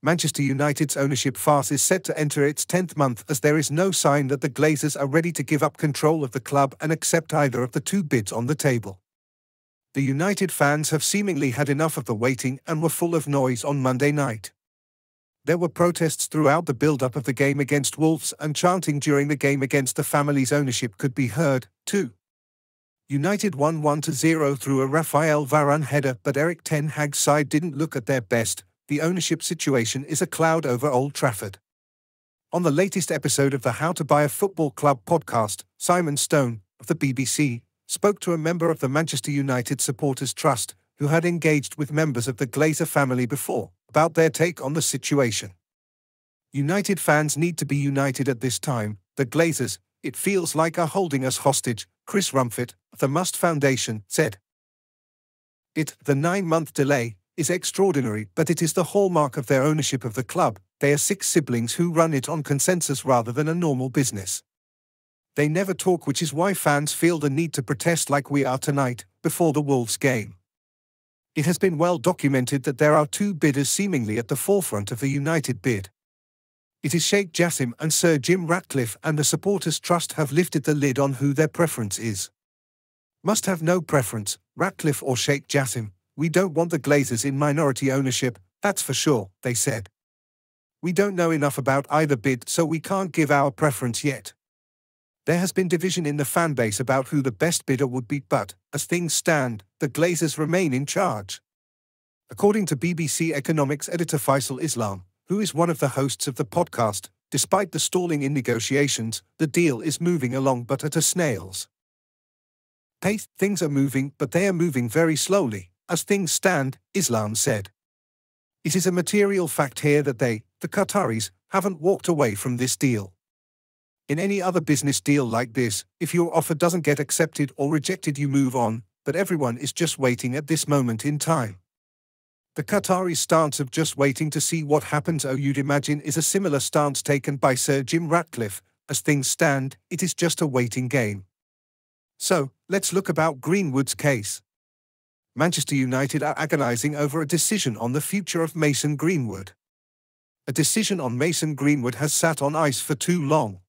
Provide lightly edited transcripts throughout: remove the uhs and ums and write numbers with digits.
Manchester United's ownership farce is set to enter its 10th month as there is no sign that the Glazers are ready to give up control of the club and accept either of the two bids on the table. The United fans have seemingly had enough of the waiting and were full of noise on Monday night. There were protests throughout the build-up of the game against Wolves, and chanting during the game against the family's ownership could be heard, too. United won 1-0 through a Raphael Varane header, but Erik ten Hag's side didn't look at their best. The ownership situation is a cloud over Old Trafford. On the latest episode of the How to Buy a Football Club podcast, Simon Stone, of the BBC, spoke to a member of the Manchester United Supporters Trust, who had engaged with members of the Glazer family before, about their take on the situation. United fans need to be united at this time. The Glazers, it feels like, are holding us hostage, Chris Rumford, of the Must Foundation, said. The 9-month delay is extraordinary, but it is the hallmark of their ownership of the club. They are 6 siblings who run it on consensus rather than a normal business. They never talk, which is why fans feel the need to protest like we are tonight, before the Wolves game. It has been well documented that there are 2 bidders seemingly at the forefront of the United bid. It is Sheikh Jassim and Sir Jim Ratcliffe, and the Supporters Trust have lifted the lid on who their preference is. Must have no preference, Ratcliffe or Sheikh Jassim. We don't want the Glazers in minority ownership, that's for sure, they said. We don't know enough about either bid, so we can't give our preference yet. There has been division in the fanbase about who the best bidder would be, but, as things stand, the Glazers remain in charge. According to BBC Economics editor Faisal Islam, who is one of the hosts of the podcast, despite the stalling in negotiations, the deal is moving along but at a snail's pace. Things are moving, but they are moving very slowly. As things stand, Islam said. It is a material fact here that they, the Qataris, haven't walked away from this deal. In any other business deal like this, if your offer doesn't get accepted or rejected, you move on, but everyone is just waiting at this moment in time. The Qataris' stance of just waiting to see what happens, you'd imagine, is a similar stance taken by Sir Jim Ratcliffe. As things stand, it is just a waiting game. So, let's look about Greenwood's case. Manchester United are agonising over a decision on the future of Mason Greenwood. A decision on Mason Greenwood has sat on ice for too long.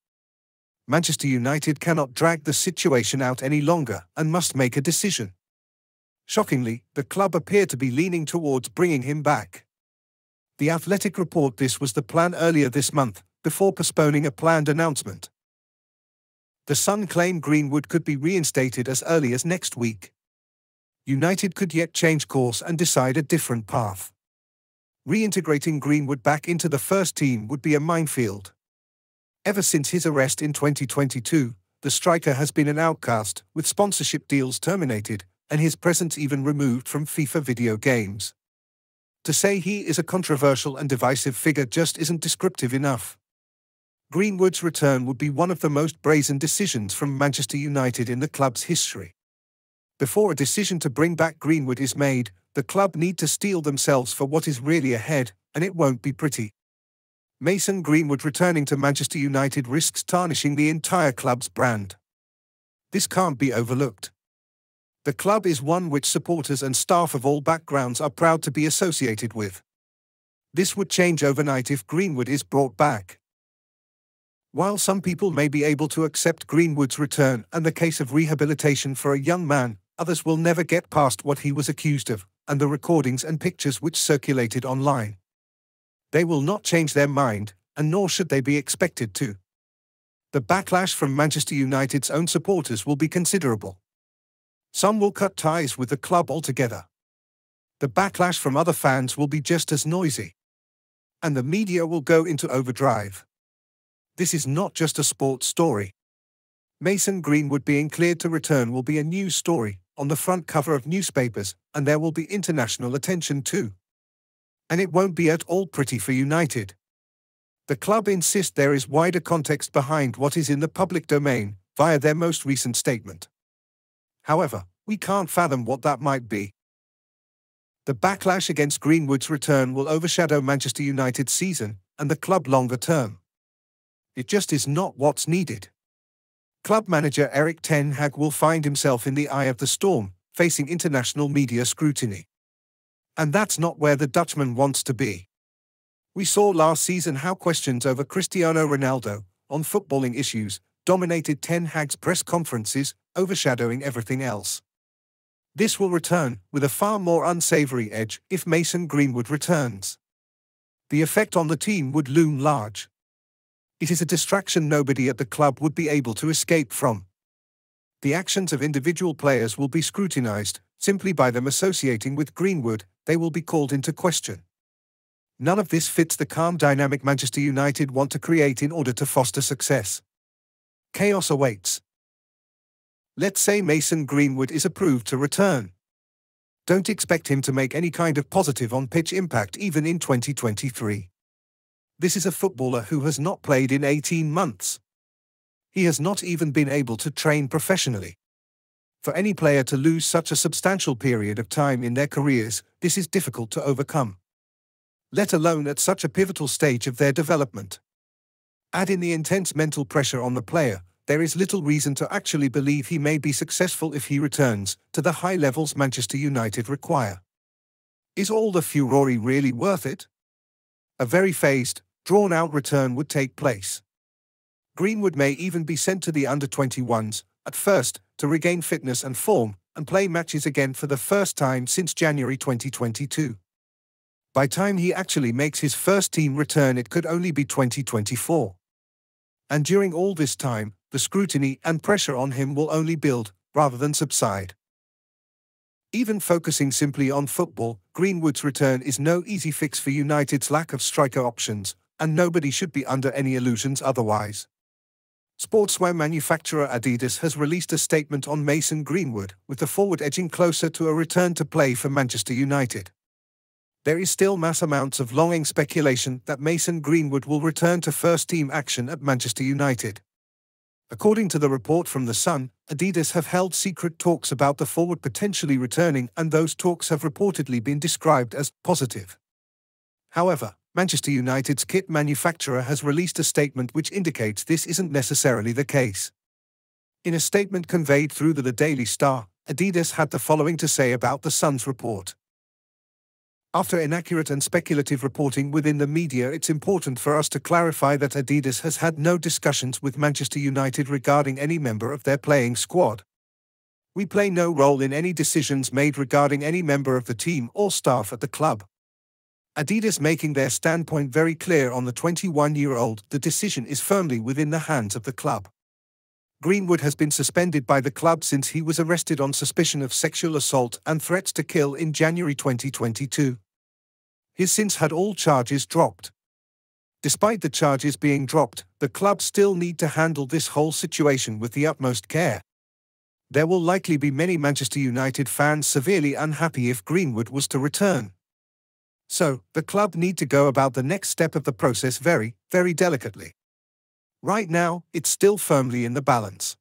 Manchester United cannot drag the situation out any longer and must make a decision. Shockingly, the club appear to be leaning towards bringing him back. The Athletic report this was the plan earlier this month, before postponing a planned announcement. The Sun claim Greenwood could be reinstated as early as next week. United could yet change course and decide a different path. Reintegrating Greenwood back into the first team would be a minefield. Ever since his arrest in 2022, the striker has been an outcast, with sponsorship deals terminated, and his presence even removed from FIFA video games. To say he is a controversial and divisive figure just isn't descriptive enough. Greenwood's return would be one of the most brazen decisions from Manchester United in the club's history. Before a decision to bring back Greenwood is made, the club need to steel themselves for what is really ahead, and it won't be pretty. Mason Greenwood returning to Manchester United risks tarnishing the entire club's brand. This can't be overlooked. The club is one which supporters and staff of all backgrounds are proud to be associated with. This would change overnight if Greenwood is brought back. While some people may be able to accept Greenwood's return and the case of rehabilitation for a young man, others will never get past what he was accused of, and the recordings and pictures which circulated online. They will not change their mind, and nor should they be expected to. The backlash from Manchester United's own supporters will be considerable. Some will cut ties with the club altogether. The backlash from other fans will be just as noisy. And the media will go into overdrive. This is not just a sports story. Mason Greenwood being cleared to return will be a news story, on the front cover of newspapers, and there will be international attention too. And it won't be at all pretty for United. The club insist there is wider context behind what is in the public domain, via their most recent statement. However, we can't fathom what that might be. The backlash against Greenwood's return will overshadow Manchester United's season, and the club longer term. It just is not what's needed. Club manager Erik ten Hag will find himself in the eye of the storm, facing international media scrutiny. And that's not where the Dutchman wants to be. We saw last season how questions over Cristiano Ronaldo, on footballing issues, dominated Ten Hag's press conferences, overshadowing everything else. This will return, with a far more unsavory edge, if Mason Greenwood returns. The effect on the team would loom large. It is a distraction nobody at the club would be able to escape from. The actions of individual players will be scrutinized. Simply by them associating with Greenwood, they will be called into question. None of this fits the calm dynamic Manchester United want to create in order to foster success. Chaos awaits. Let's say Mason Greenwood is approved to return. Don't expect him to make any kind of positive on-pitch impact even in 2023. This is a footballer who has not played in 18 months. He has not even been able to train professionally. For any player to lose such a substantial period of time in their careers, this is difficult to overcome, let alone at such a pivotal stage of their development. Add in the intense mental pressure on the player, there is little reason to actually believe he may be successful if he returns to the high levels Manchester United require. Is all the furore really worth it? A very phased, drawn-out return would take place. Greenwood may even be sent to the under-21s, at first, to regain fitness and form, and play matches again for the first time since January 2022. By the time he actually makes his first team return, it could only be 2024. And during all this time, the scrutiny and pressure on him will only build, rather than subside. Even focusing simply on football, Greenwood's return is no easy fix for United's lack of striker options, and nobody should be under any illusions otherwise. Sportswear manufacturer Adidas has released a statement on Mason Greenwood, with the forward edging closer to a return to play for Manchester United. There is still mass amounts of longing speculation that Mason Greenwood will return to first-team action at Manchester United. According to the report from The Sun, Adidas have held secret talks about the forward potentially returning, and those talks have reportedly been described as positive. However, Manchester United's kit manufacturer has released a statement which indicates this isn't necessarily the case. In a statement conveyed through the Daily Star, Adidas had the following to say about the Sun's report. After inaccurate and speculative reporting within the media, it's important for us to clarify that Adidas has had no discussions with Manchester United regarding any member of their playing squad. We play no role in any decisions made regarding any member of the team or staff at the club. Adidas making their standpoint very clear on the 21-year-old, the decision is firmly within the hands of the club. Greenwood has been suspended by the club since he was arrested on suspicion of sexual assault and threats to kill in January 2022. He has since had all charges dropped. Despite the charges being dropped, the club still need to handle this whole situation with the utmost care. There will likely be many Manchester United fans severely unhappy if Greenwood was to return. So, the club need to go about the next step of the process very, very delicately. Right now, it's still firmly in the balance.